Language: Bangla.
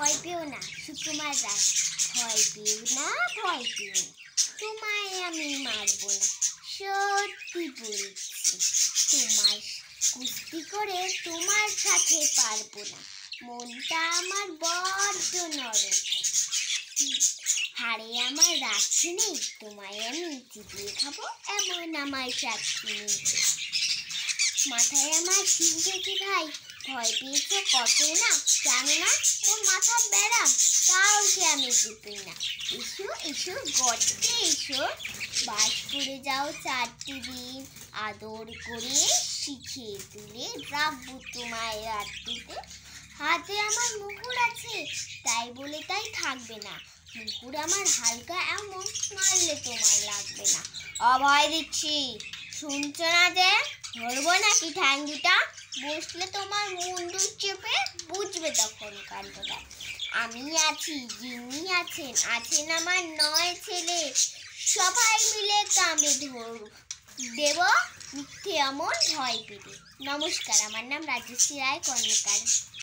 ভয় পেও না সুকুমার রায়, ভয় পেও না, ভয় পেও না, তোমায় আমি মারবো না, সত্যি বলছি। তোমার কুস্তি করে তোমার সাথে পারবো না, মনটা আমার বড্ড নরম, হাড়ে আমার রাখছি নেই, তোমায় আমি চিবিয়ে খাবো এমন আমার সাক্ষী নেই। মাথায় আমার শিল দেখি ভাই, ভয় পেয়েছে কত না, জানো না ওর মাথার ব্যারাম, কাউকে আমি চিপি না। এসো এসো গর্তে এসো, বাস করে যাও 4টি দিন, আদর করে শিখিয়ে তুলে রাখবো তোমায় রাত্রিতে। হাতে আমার মুহুর আছে, তাই বলে তাই থাকবে না, মুহুর আমার হালকা এমন, মারলে তোমার লাগবে না। অভয় দিচ্ছি, শুনছো না যে? ধরবো নাকি ঠ্যাঙ্গিটা? বসলে তোমার মুন্ডু চেপে বুঝবে তখন কাণ্ডটা। আমি আছি, যিনি আছেন, আছেন আমার 9 ছেলে, সবাই মিলে কামড়ে দেব মিথ্যে অমন ভয় পেতে। নমস্কার, আমার নাম রাজশ্রী রায় কর্মকার।